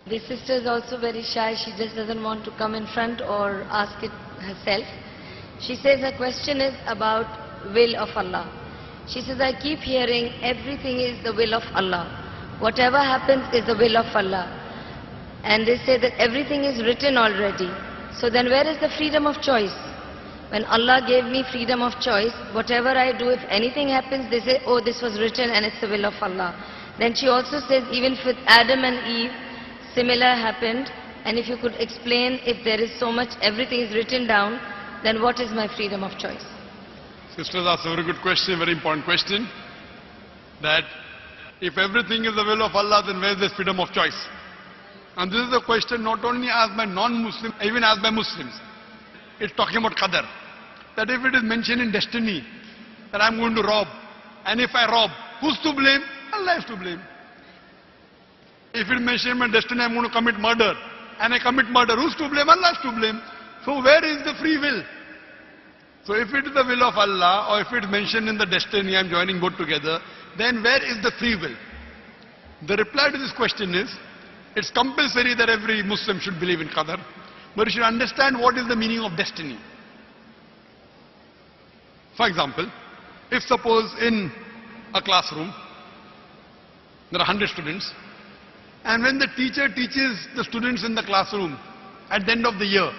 This sister is also very shy. She just doesn't want to come in front or ask it herself. She says her question is about will of Allah. She says, I keep hearing everything is the will of Allah. Whatever happens is the will of Allah. And they say that everything is written already. So then where is the freedom of choice? When Allah gave me freedom of choice, whatever I do, if anything happens, they say, oh, this was written and it's the will of Allah. Then she also says, even with Adam and Eve, similar happened. And if you could explain, if there is so much, everything is written down, then what is my freedom of choice? Sisters asked a very good question, very important question. That if everything is the will of Allah, then where is the freedom of choice? And this is a question not only asked by non-Muslims, even asked by Muslims. It's talking about Qadar. That if it is mentioned in destiny, that I'm going to rob, and if I rob, who's to blame? Allah is to blame. If it is mentioned in destiny, I'm going to commit murder, and I commit murder, who's to blame? Allah is to blame. So where is the free will? So if it is the will of Allah, or if it is mentioned in the destiny, I'm joining both together, then where is the free will? The reply to this question is, it's compulsory that every Muslim should believe in Qadar, but you should understand what is the meaning of destiny. For example, if suppose in a classroom, there are 100 students, and when the teacher teaches the students in the classroom at the end of the year,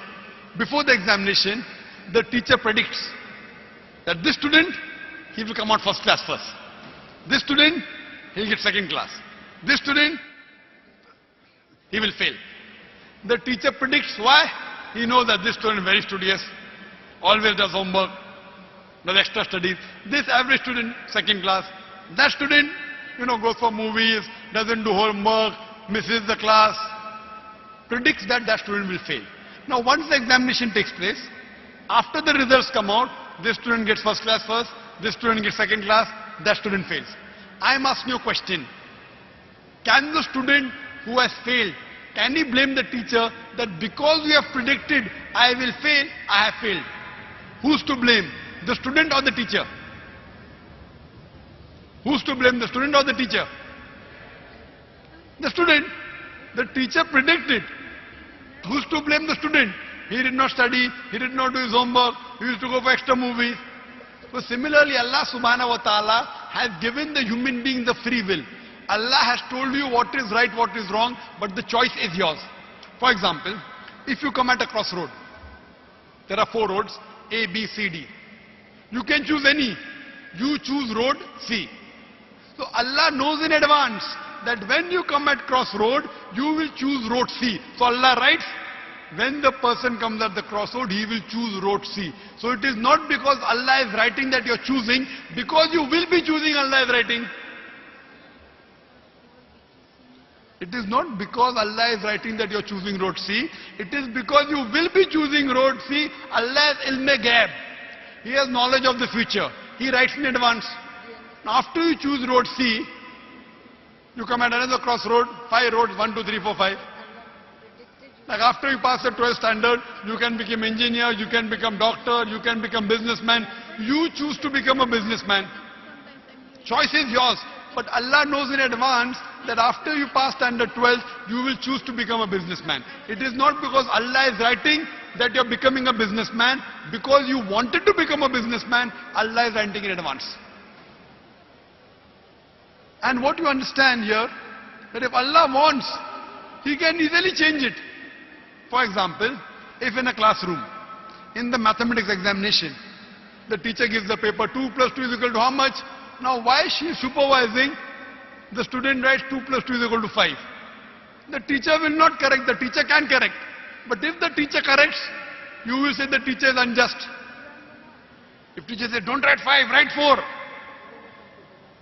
before the examination, the teacher predicts that this student, he will come out first class first. This student, he will get second class. This student, he will fail. The teacher predicts why? He knows that this student is very studious, always does homework, does extra studies. This average student, second class. That student, goes for movies, doesn't do homework, misses the class, predicts that that student will fail. Now once the examination takes place, after the results come out, this student gets first class first, this student gets second class, that student fails. I am asking you a question. Can the student who has failed, can he blame the teacher that because we have predicted I will fail, I have failed? Who's to blame? The student or the teacher? Who's to blame, the student or the teacher? The student. The teacher predicted. Who's to blame the student? He did not study, he did not do his homework, he used to go for extra movies. So similarly, Allah subhanahu wa ta'ala has given the human being the free will. Allah has told you what is right, what is wrong, but the choice is yours. For example, if you come at a crossroad, there are 4 roads, A, B, C, D. You can choose any. You choose road C. So Allah knows in advance that when you come at crossroad, you will choose road C. So Allah writes, when the person comes at the crossroad, he will choose road C. So it is not because Allah is writing that you are choosing, because you will be choosing, Allah is writing. It is not because Allah is writing that you are choosing road C. It is because you will be choosing road C. Allah has ilm-e-ghaib. He has knowledge of the future. He writes in advance. Now after you choose road C, you come at another crossroad, 5 roads, 1, 2, 3, 4, 5. Like after you pass the 12th standard, you can become engineer, you can become doctor, you can become businessman. You choose to become a businessman. Choice is yours. But Allah knows in advance that after you pass standard 12, you will choose to become a businessman. It is not because Allah is writing that you are becoming a businessman. Because you wanted to become a businessman, Allah is writing in advance. And what you understand here, that if Allah wants, He can easily change it. For example, if in a classroom, in the mathematics examination, the teacher gives the paper 2 plus 2 is equal to how much? Now why she is supervising? The student writes 2 plus 2 is equal to 5. The teacher will not correct, the teacher can correct. But if the teacher corrects, you will say the teacher is unjust. If teacher says, don't write 5, write 4.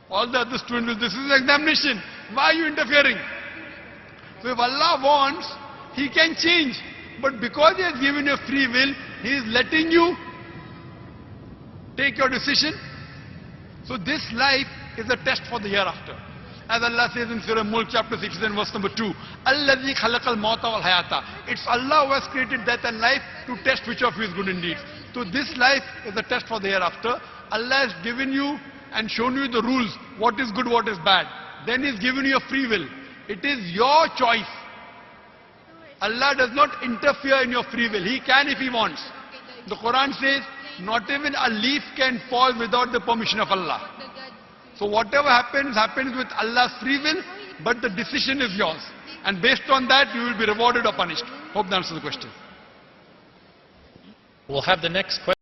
All the other students will, this is examination. Why are you interfering? So if Allah wants, He can change. But because He has given you free will, He is letting you take your decision. So this life is a test for the hereafter. As Allah says in Surah Mulk chapter 16 verse number 2, Alladhi khalaqal mauta wal hayata. It's Allah who has created death and life to test which of you is good indeed. So this life is a test for the hereafter. Allah has given you and shown you the rules, what is good, what is bad. Then He's given you a free will. It is your choice Allah does not interfere in your free will. He can if He wants. The Quran says, not even a leaf can fall without the permission of Allah. So whatever happens, happens with Allah's free will, but the decision is yours. And based on that, you will be rewarded or punished. Hope that answers the question. We'll have the next question.